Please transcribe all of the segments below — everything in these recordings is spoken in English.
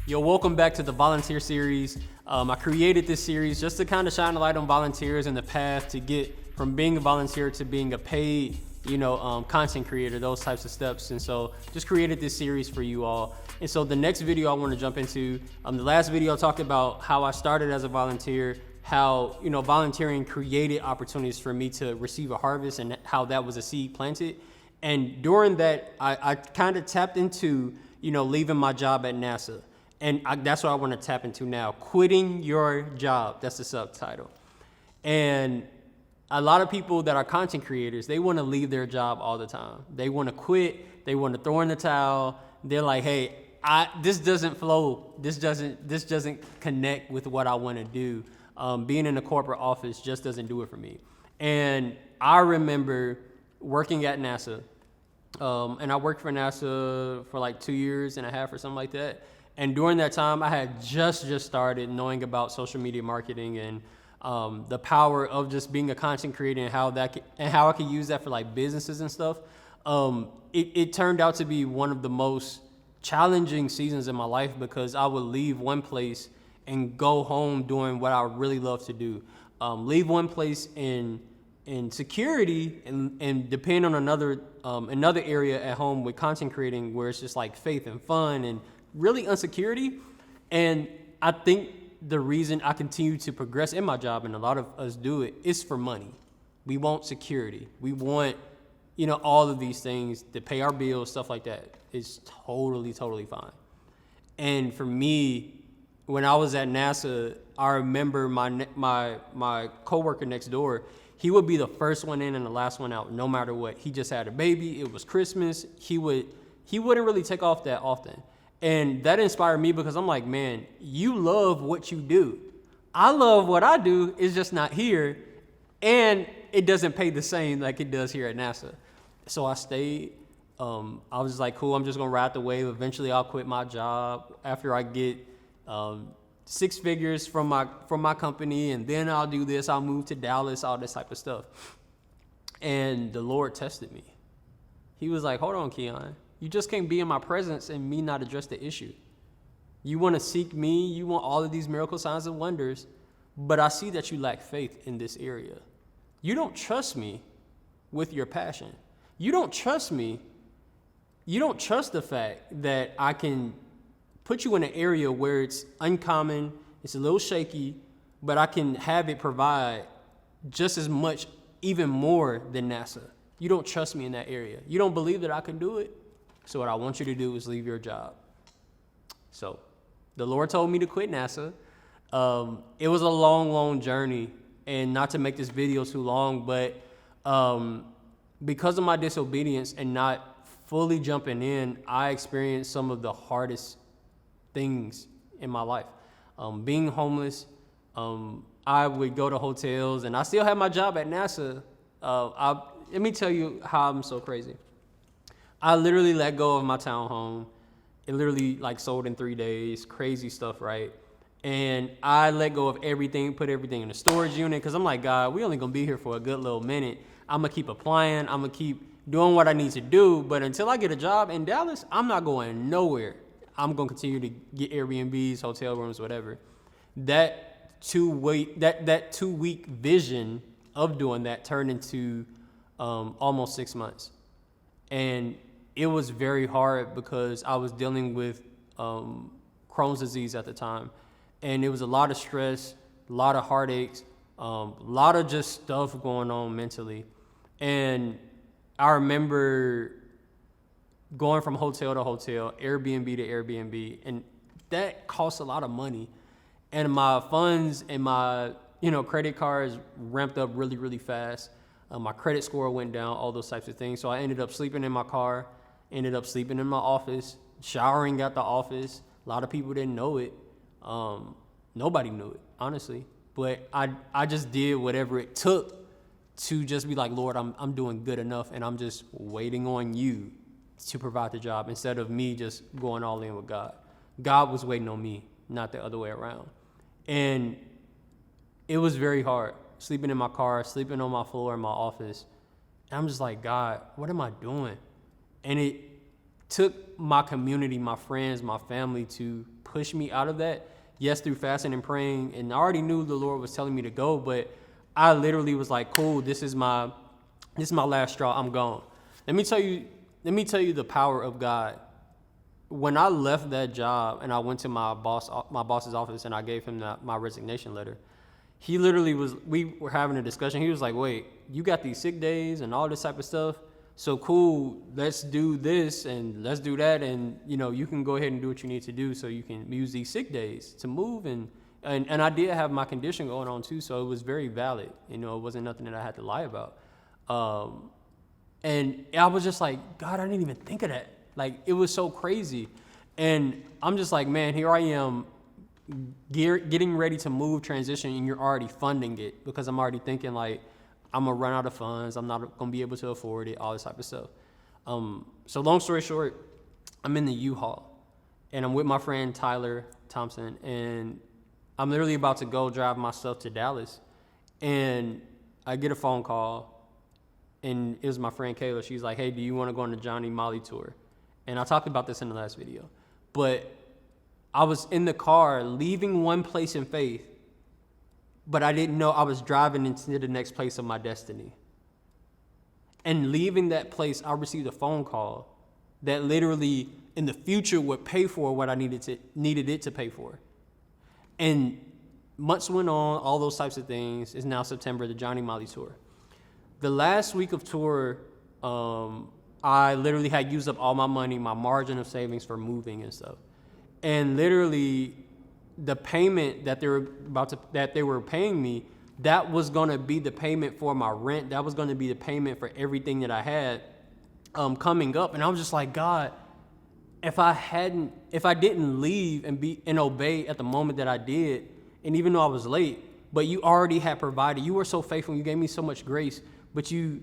Yo, welcome back to the volunteer series. I created this series just to kind of shine a light on volunteers and the path to get from being a volunteer to being a paid, content creator, those types of steps. And so just created this series for you all. And so the next video I want to jump into, the last video I talked about how I started as a volunteer, how, volunteering created opportunities for me to receive a harvest and how that was a seed planted. And during that, I kind of tapped into, leaving my job at NASA. And that's what I want to tap into now. Quitting your job. That's the subtitle. And a lot of people that are content creators, they want to leave their job all the time. They want to quit. They want to throw in the towel. They're like, hey, this doesn't flow. This doesn't connect with what I want to do. Being in a corporate office just doesn't do it for me. And I remember working at NASA. And I worked for NASA for like 2.5 years or something like that. And during that time, I had just started knowing about social media marketing and the power of just being a content creator and how I could use that for like businesses and stuff. It turned out to be one of the most challenging seasons in my life because I would leave one place and go home doing what I really love to do. Leave one place in security and depend on another area at home with content creating where it's just like faith and fun and really insecurity. And I think the reason I continue to progress in my job, and a lot of us do it, is for money. We want security. We want, all of these things to pay our bills, stuff like that. It's totally fine. And for me, when I was at NASA, I remember my coworker next door, he would be the first one in and the last one out, no matter what. He just had a baby. It was Christmas. He wouldn't really take off that often. And that inspired me because I'm like, man, you love what you do. I love what I do. It's just not here. And it doesn't pay the same like it does here at NASA. So I stayed. I was just like, cool, I'm just going to ride the wave. Eventually I'll quit my job after I get 6 figures from my company. And then I'll do this. I'll move to Dallas, all this type of stuff. And the Lord tested me. He was like, hold on, Keon. You just can't be in my presence and me not address the issue. You want to seek me. You want all of these miracle signs and wonders. But I see that you lack faith in this area. You don't trust me with your passion. You don't trust me. You don't trust the fact that I can put you in an area where it's uncommon, it's a little shaky, but I can have it provide just as much, even more than NASA. You don't trust me in that area. You don't believe that I can do it. So what I want you to do is leave your job. So the Lord told me to quit NASA. It was a long journey, and not to make this video too long, but because of my disobedience and not fully jumping in, I experienced some of the hardest things in my life. Being homeless, I would go to hotels, and I still have my job at NASA. Let me tell you how I'm so crazy. I literally let go of my townhome. It literally sold in 3 days, crazy stuff, right? And I let go of everything, put everything in a storage unit because I'm like, God, we only gonna be here for a good little minute. I'm gonna keep applying. I'm gonna keep doing what I need to do. But until I get a job in Dallas, I'm not going nowhere. I'm gonna continue to get Airbnbs, hotel rooms, whatever. That 2-week vision of doing that turned into almost 6 months. And it was very hard because I was dealing with Crohn's disease at the time. And it was a lot of stress, a lot of heartaches, a lot of just stuff going on mentally. And I remember going from hotel to hotel, Airbnb to Airbnb, and that costs a lot of money. And my funds and my credit cards ramped up really fast. My credit score went down, all those types of things. So I ended up sleeping in my car, ended up sleeping in my office, showering at the office. A lot of people didn't know it. Nobody knew it, honestly. But I just did whatever it took to just be like, Lord, I'm doing good enough, and I'm just waiting on you to provide the job instead of me just going all in with God. God was waiting on me, not the other way around. And it was very hard. Sleeping in my car, sleeping on my floor in my office. And I'm just like, God, what am I doing? And it took my community, my friends, my family to push me out of that. Yes, through fasting and praying, and I already knew the Lord was telling me to go, but I literally was like, cool, this is my last straw. I'm gone. Let me tell you the power of God. When I left that job and I went to my boss's office and I gave him my resignation letter, he literally we were having a discussion. He was like, wait, you got these sick days and all this type of stuff. So cool, let's do this and let's do that. And, you can go ahead and do what you need to do so you can use these sick days to move. And I did have my condition going on too. So it was very valid. It wasn't nothing that I had to lie about. And I was just like, God, I didn't even think of that. Like, it was so crazy. And I'm just like, man, here I am getting ready to move, transition, and you're already funding it, because I'm already thinking like, I'm gonna run out of funds. I'm not gonna be able to afford it, all this type of stuff. So long story short, I'm in the U-Haul and I'm with my friend Tyler Thompson, and I'm literally about to go drive my stuff to Dallas, and I get a phone call, and it was my friend Kayla. She's like, hey, do you want to go on the Johnny Molly tour? And I talked about this in the last video, but I was in the car leaving one place in faith, but I didn't know I was driving into the next place of my destiny. And leaving that place, I received a phone call that literally in the future would pay for what I needed it to pay for. And months went on, all those types of things. It's now September, the Johnny Molly tour. The last week of tour, I literally had used up all my money, my margin of savings for moving and stuff. And literally the payment that they were paying me, that was going to be the payment for my rent. That was going to be the payment for everything that I had coming up. And I was just like, God, if I didn't leave and obey at the moment that I did, and even though I was late, but you already had provided, you were so faithful, you gave me so much grace, but you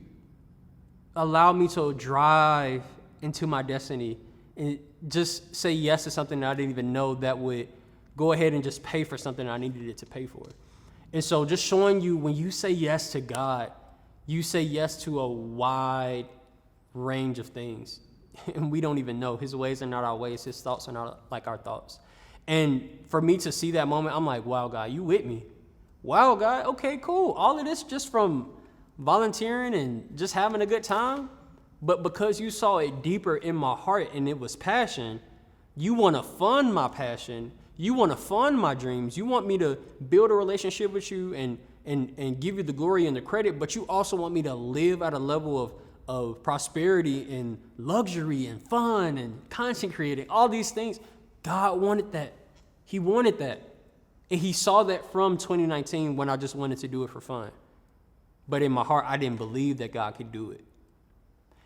allowed me to drive into my destiny and just say yes to something that I didn't even know that would go ahead and just pay for something I needed it to pay for. And so just showing you, when you say yes to God, you say yes to a wide range of things. And we don't even know. His ways are not our ways. His thoughts are not like our thoughts. And for me to see that moment, I'm like, wow, God, you with me. Wow, God, okay, cool. All of this just from volunteering and just having a good time. But because you saw it deeper in my heart and it was passion, you want to fund my passion. You want to fund my dreams. You want me to build a relationship with you and give you the glory and the credit, but you also want me to live at a level of prosperity and luxury and fun and content creating, all these things. God wanted that. He wanted that. And he saw that from 2019 when I just wanted to do it for fun. But in my heart, I didn't believe that God could do it.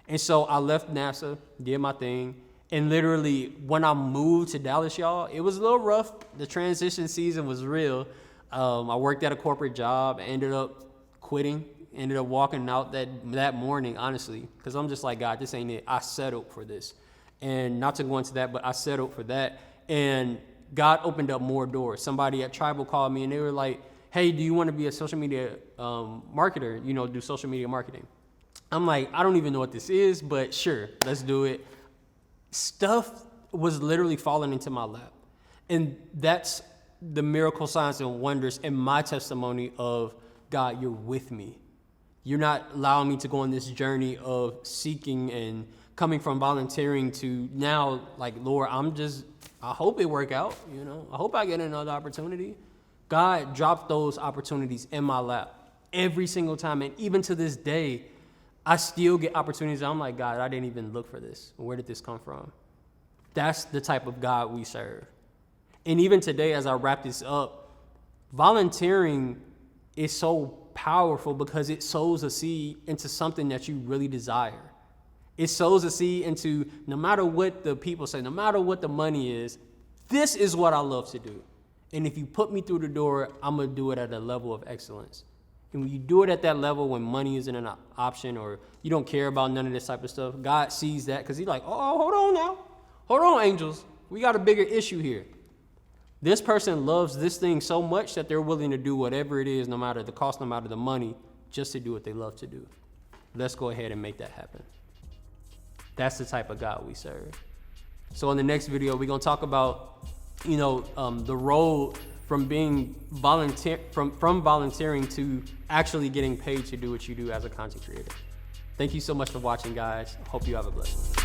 And so I left NASA, did my thing. And literally, when I moved to Dallas, y'all, it was a little rough. The transition season was real. I worked at a corporate job, ended up quitting, ended up walking out that morning, honestly, because I'm just like, God, this ain't it. I settled for this. And not to go into that, but I settled for that. And God opened up more doors. Somebody at Tribal called me, and they were like, hey, do you want to be a social media marketer, do social media marketing? I'm like, I don't even know what this is, but sure, let's do it. Stuff was literally falling into my lap. And that's the miracle signs and wonders in my testimony of, God, you're with me. You're not allowing me to go on this journey of seeking and coming from volunteering to now, like, Lord, I hope it work out, I hope I get another opportunity. God dropped those opportunities in my lap every single time. And even to this day, I still get opportunities. I'm like, God, I didn't even look for this. Where did this come from? That's the type of God we serve. And even today, as I wrap this up, volunteering is so powerful because it sows a seed into something that you really desire. It sows a seed into, no matter what the people say, no matter what the money is, this is what I love to do. And if you put me through the door, I'm going to do it at a level of excellence. And when you do it at that level, when money isn't an option or you don't care about none of this type of stuff, God sees that because he's like, oh, hold on now. Hold on, angels. We got a bigger issue here. This person loves this thing so much that they're willing to do whatever it is, no matter the cost, no matter the money, just to do what they love to do. Let's go ahead and make that happen. That's the type of God we serve. So in the next video, we're going to talk about the road from being from volunteering to actually getting paid to do what you do as a content creator. Thank you so much for watching, guys. Hope you have a blessed one.